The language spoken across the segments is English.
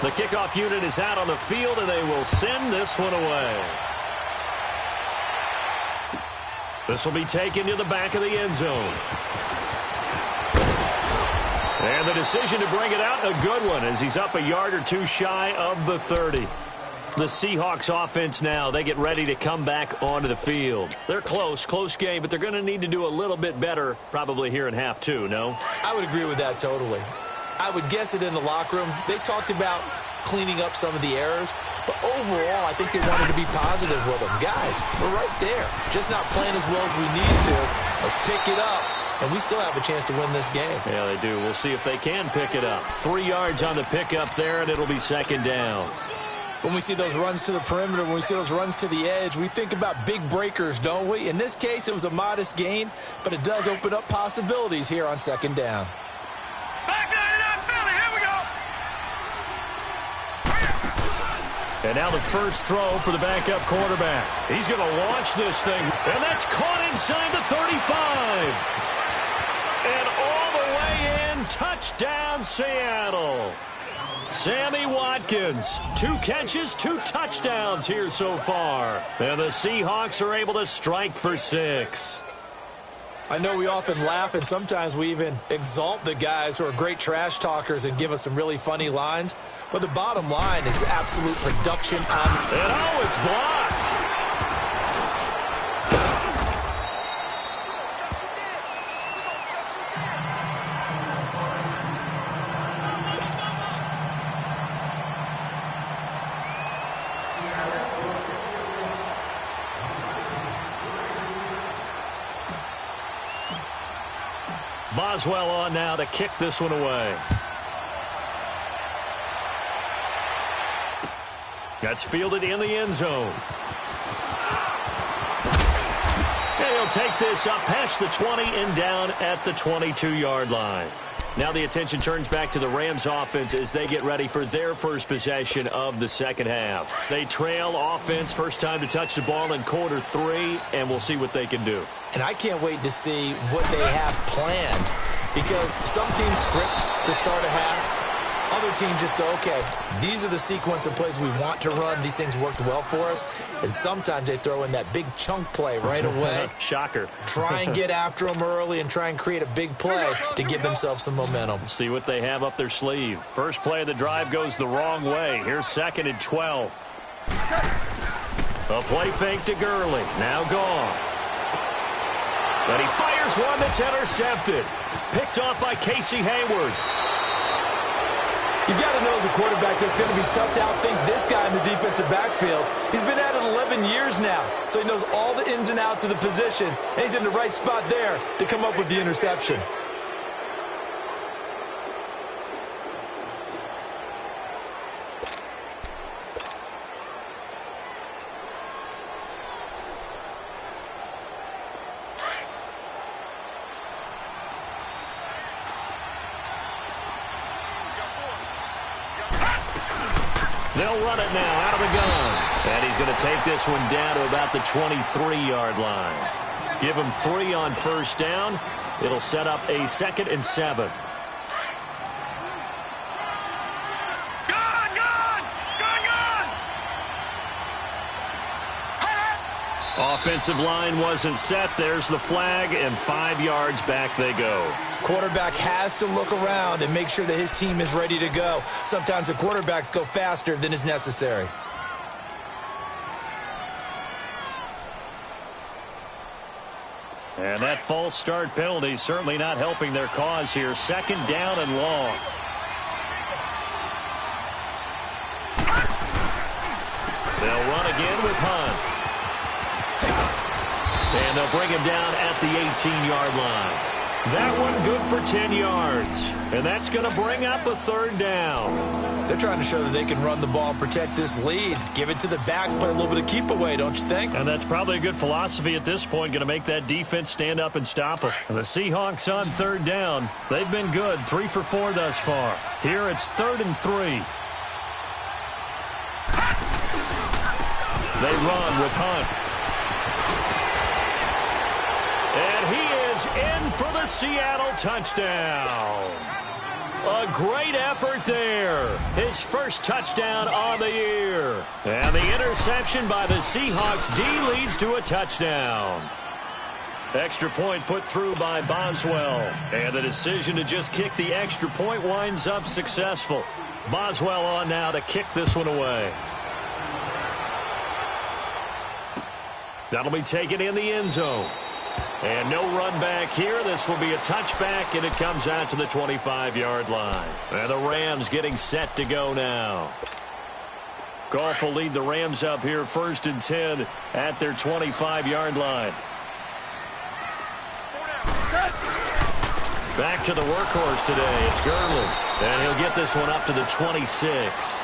The kickoff unit is out on the field, and they will send this one away. This will be taken to the back of the end zone. And the decision to bring it out, a good one, as he's up a yard or two shy of the 30. The Seahawks offense now, they get ready to come back onto the field. They're close game, but they're going to need to do a little bit better probably here in half two, no? I would agree with that totally. I would guess it in the locker room. They talked about cleaning up some of the errors, but overall, I think they wanted to be positive with them. Guys, we're right there. Just not playing as well as we need to. Let's pick it up, and we still have a chance to win this game. Yeah, they do. We'll see if they can pick it up. 3 yards on the pickup there, and it'll be second down. When we see those runs to the perimeter, when we see those runs to the edge, we think about big breakers, don't we? In this case, it was a modest gain, but it does open up possibilities here on second down. And now the first throw for the backup quarterback. He's going to launch this thing, and that's caught inside the 35. And all the way in, touchdown Seattle. Sammy Watkins, 2 catches, 2 touchdowns here so far. And the Seahawks are able to strike for 6. I know we often laugh, and sometimes we even exalt the guys who are great trash talkers and give us some really funny lines. But the bottom line is absolute production on... And oh, it's blocked. Boswell on now to kick this one away. That's fielded in the end zone. And he'll take this up past the 20 and down at the 22-yard line. Now the attention turns back to the Rams offense as they get ready for their first possession of the second half. They trail offense, first time to touch the ball in quarter 3, and we'll see what they can do. And I can't wait to see what they have planned, because some teams script to start a half. Other teams just go, okay, these are the sequence of plays we want to run. These things worked well for us. And sometimes they throw in that big chunk play right away. Shocker. Try and get after them early and try and create a big play to give themselves some momentum. See what they have up their sleeve. First play of the drive goes the wrong way. Here's 2nd and 12. A play fake to Gurley. Now gone. But he fires one that's intercepted. Picked off by Casey Hayward. You've got to know as a quarterback it's going to be tough to outthink this guy in the defensive backfield. He's been at it 11 years now, so he knows all the ins and outs of the position, and he's in the right spot there to come up with the interception. They'll run it now out of the gun. And he's going to take this one down to about the 23-yard line. Give him 3 on first down. It'll set up a 2nd and 7. Offensive line wasn't set. There's the flag, and 5 yards back they go. Quarterback has to look around and make sure that his team is ready to go. Sometimes the quarterbacks go faster than is necessary. And that false start penalty certainly not helping their cause here. 2nd down and long. They'll run again with Hunt. And they'll bring him down at the 18-yard line. That one good for 10 yards. And that's going to bring up a 3rd down. They're trying to show that they can run the ball and protect this lead. Give it to the backs, play a little bit of keep away, don't you think? And that's probably a good philosophy at this point, going to make that defense stand up and stop them. And the Seahawks on 3rd down. They've been good, 3 for 4 thus far. Here it's 3rd and 3. They run with Hunt. And he is in for the Seattle touchdown. A great effort there. His first touchdown on the year. And the interception by the Seahawks D leads to a touchdown. Extra point put through by Boswell. And the decision to just kick the extra point winds up successful. Boswell on now to kick this one away. That'll be taken in the end zone. And no run back here. This will be a touchback, and it comes out to the 25-yard line. And the Rams getting set to go now. Goff will lead the Rams up here 1st and 10 at their 25-yard line. Back to the workhorse today. It's Gurley. And he'll get this one up to the 26.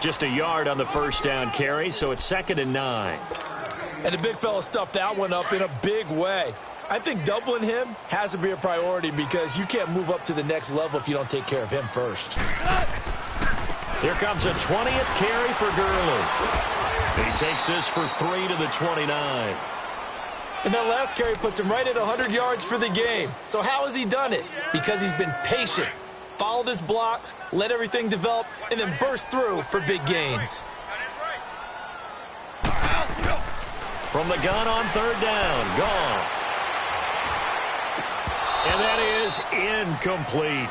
Just a yard on the first down carry, so it's 2nd and 9. And the big fella stuffed that one up in a big way. I think doubling him has to be a priority because you can't move up to the next level if you don't take care of him first. Here comes a 20th carry for Gurley. He takes this for 3 to the 29. And that last carry puts him right at 100 yards for the game. So how has he done it? Because he's been patient, followed his blocks, let everything develop, and then burst through for big gains. From the gun on 3rd down, Goff. And that is incomplete.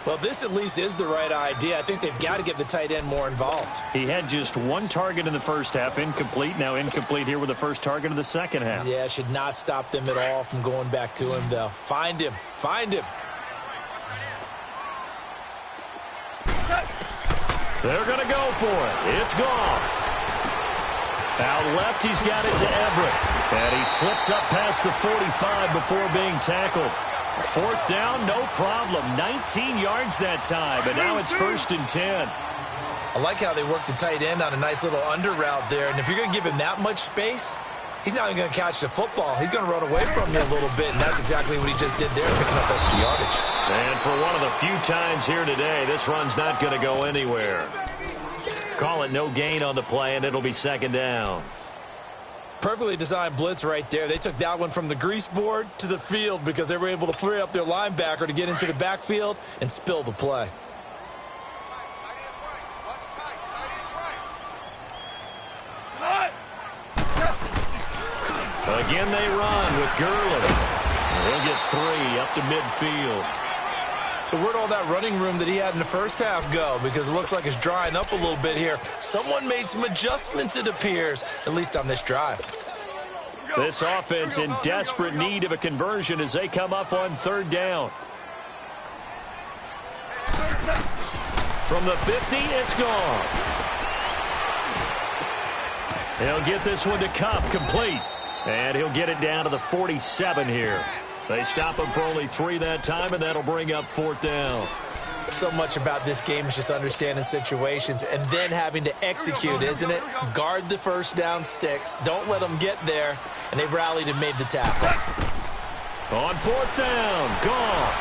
Well, this at least is the right idea. I think they've got to get the tight end more involved. He had just 1 target in the first half, incomplete. Now incomplete here with the first target of the second half. Yeah, should not stop them at all from going back to him, though. Find him. Find him. They're going to go for it. It's Goff. Out left, he's got it to Everett. And he slips up past the 45 before being tackled. 4th down, no problem. 19 yards that time, and now it's 1st and 10. I like how they work the tight end on a nice little under route there. And if you're going to give him that much space, he's not even going to catch the football. He's going to run away from you a little bit, and that's exactly what he just did there, picking up extra yardage. And for one of the few times here today, this run's not going to go anywhere. Call it no gain on the play, and it'll be 2nd down. Perfectly designed blitz right there. They took that one from the grease board to the field because they were able to free up their linebacker to get into the backfield and spill the play. Again they run with Gurley. He'll get 3 up to midfield. So where'd all that running room that he had in the first half go? Because it looks like it's drying up a little bit here. Someone made some adjustments, it appears, at least on this drive. This offense in desperate need of a conversion as they come up on 3rd down. From the 50, it's gone. He'll get this one to Cup, complete. And he'll get it down to the 47 here. They stop him for only 3 that time, and that'll bring up 4th down. So much about this game is just understanding situations and then having to execute, isn't it? Guard the first down sticks. Don't let them get there. And they rallied and made the tackle. On 4th down, Goff.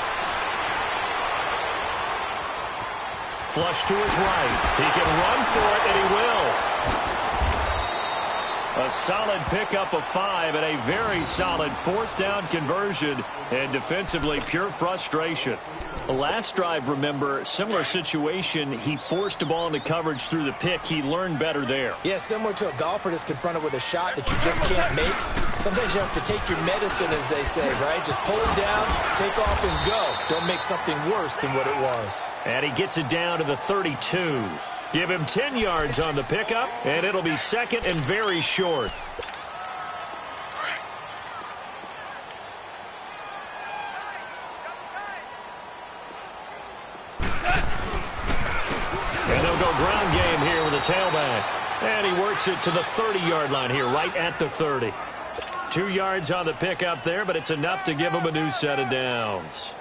Flush to his right. He can run for it, and he will. A solid pickup of 5 and a very solid 4th down conversion, and defensively pure frustration. The last drive, remember, similar situation. He forced a ball into coverage through the pick. He learned better there. Yeah, similar to a golfer that's confronted with a shot that you just can't make. Sometimes you have to take your medicine, as they say, right? Just pull it down, take off, and go. Don't make something worse than what it was. And he gets it down to the 32. Give him 10 yards on the pickup, and it'll be 2nd and very short. And they'll go ground game here with a tailback. And he works it to the 30-yard line here, right at the 30. 2 yards on the pickup there, but it's enough to give him a new set of downs.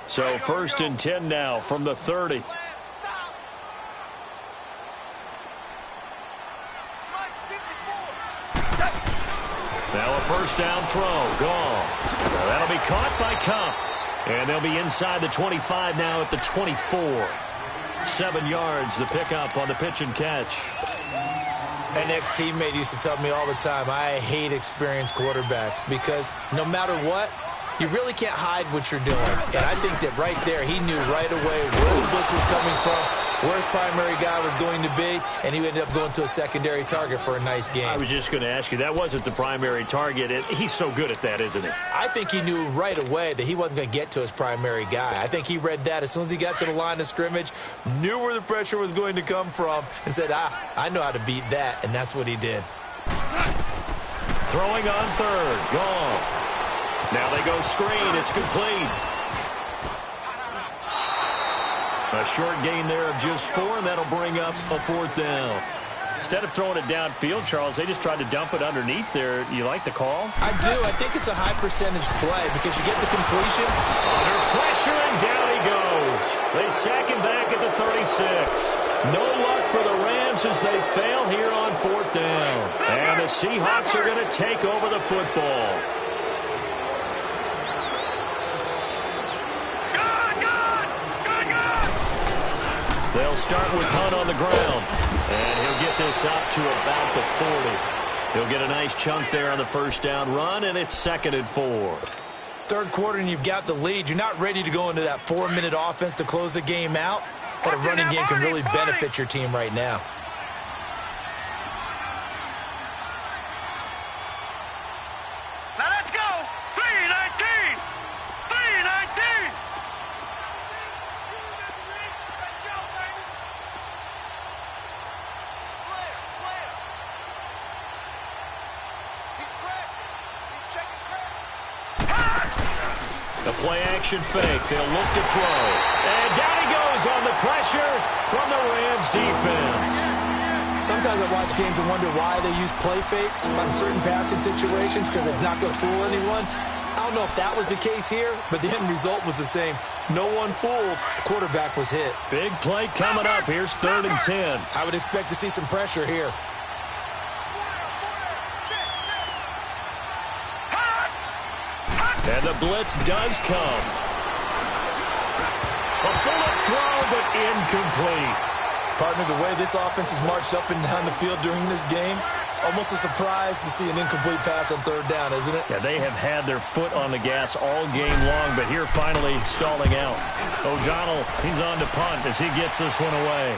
So 1st and 10 now from the 30. Now a first down throw. Gone. That'll be caught by Cup. And they'll be inside the 25 now at the 24. 7 yards, the pickup on the pitch and catch. An ex-teammate used to tell me all the time, I hate experienced quarterbacks because no matter what, You really can't hide what you're doing. And I think that right there, he knew right away where the blitz was coming from, where his primary guy was going to be, and he ended up going to a secondary target for a nice game. I was just going to ask you, that wasn't the primary target. He's so good at that, isn't he? I think he knew right away that he wasn't going to get to his primary guy. I think he read that as soon as he got to the line of scrimmage, knew where the pressure was going to come from, and said, I know how to beat that, and that's what he did. Throwing on third. Gone. Now they go screen. It's complete. A short gain there of just 4, and that'll bring up a 4th down. Instead of throwing it downfield, Charles, they just tried to dump it underneath there. You like the call? I do. I think it's a high percentage play because you get the completion. Under pressure, and down he goes. They sack him back at the 36. No luck for the Rams as they fail here on 4th down. And the Seahawks are going to take over the football. They'll start with Hunt on the ground. And he'll get this up to about the 40. He'll get a nice chunk there on the first down run, and it's 2nd and 4. Third quarter, and you've got the lead. You're not ready to go into that 4-minute offense to close the game out, but a running game can really benefit your team right now. Now let's go. 3-19. 3-19. The play-action fake. They'll look to throw. And down he goes on the pressure from the Rams defense. Sometimes I watch games and wonder why they use play fakes on certain passing situations because it's not going to fool anyone. I don't know if that was the case here, but the end result was the same. No one fooled. The quarterback was hit. Big play coming up. Here's 3rd and 10. I would expect to see some pressure here. And the blitz does come. A bullet throw, but incomplete. Partner, the way this offense has marched up and down the field during this game, it's almost a surprise to see an incomplete pass on 3rd down, isn't it? Yeah, they have had their foot on the gas all game long, but here finally stalling out. O'Donnell, he's on to punt as he gets this one away.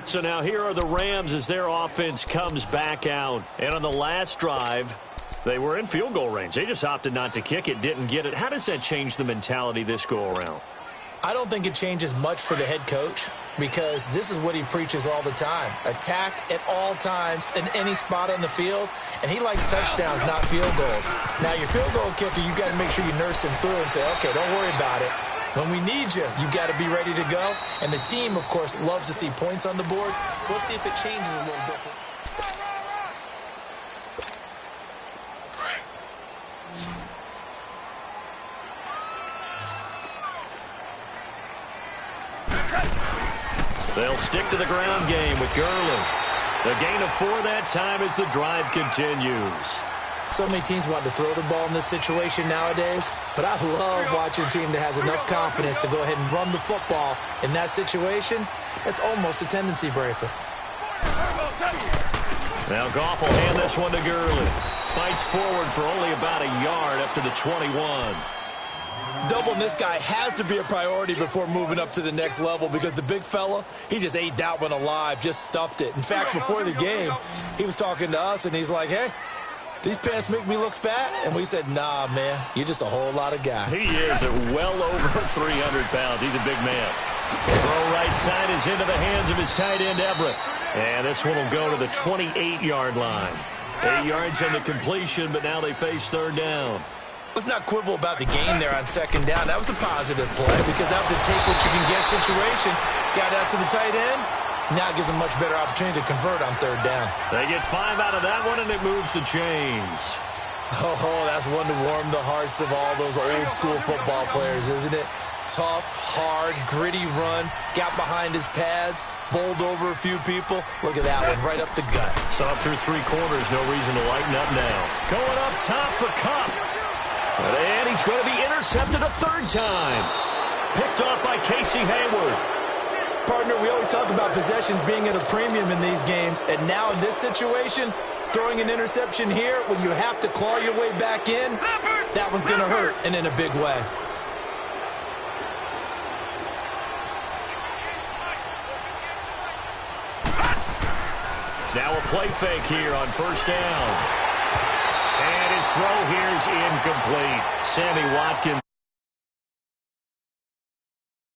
So now here are the Rams as their offense comes back out. And on the last drive, they were in field goal range. They just opted not to kick it, didn't get it. How does that change the mentality this go-around? I don't think it changes much for the head coach because this is what he preaches all the time. Attack at all times in any spot on the field, and he likes touchdowns, not field goals. Now, your field goal kicker, you got to make sure you nurse him through and say, okay, don't worry about it. When we need you, you got to be ready to go. And the team, of course, loves to see points on the board. So let's see if it changes a little bit. They'll stick to the ground game with Gurley. The gain of 4 that time as the drive continues. So many teams want to throw the ball in this situation nowadays, but I love watching a team that has enough confidence to go ahead and run the football in that situation. That's almost a tendency breaker. Now Goff will hand this one to Gurley. Fights forward for only about a yard up to the 21. Doubling this guy has to be a priority before moving up to the next level because the big fella, he just ate that one alive, just stuffed it. In fact, before the game, he was talking to us, and he's like, hey, these pants make me look fat? And we said, nah, man, you're just a whole lot of guy. He is at well over 300 pounds. He's a big man. The throw right side is into the hands of his tight end, Everett. And this one will go to the 28-yard line. 8 yards on the completion, but now they face 3rd down. Let's not quibble about the game there on 2nd down. That was a positive play because that was a take-what-you-can-get situation. Got out to the tight end. Now it gives them a much better opportunity to convert on 3rd down. They get 5 out of that one, and it moves the chains. Oh, that's one to warm the hearts of all those old-school football players, isn't it? Tough, hard, gritty run. Got behind his pads. Bowled over a few people. Look at that one, right up the gut. So up through 3 quarters, no reason to lighten up now. Going up top for Kupp. And he's going to be intercepted a 3rd time. Picked off by Casey Hayward. Partner, we always talk about possessions being at a premium in these games, and now in this situation, throwing an interception here when you have to claw your way back in, that one's going to hurt, and in a big way. Now a play fake here on first down. And his throw here is incomplete. Sammy Watkins.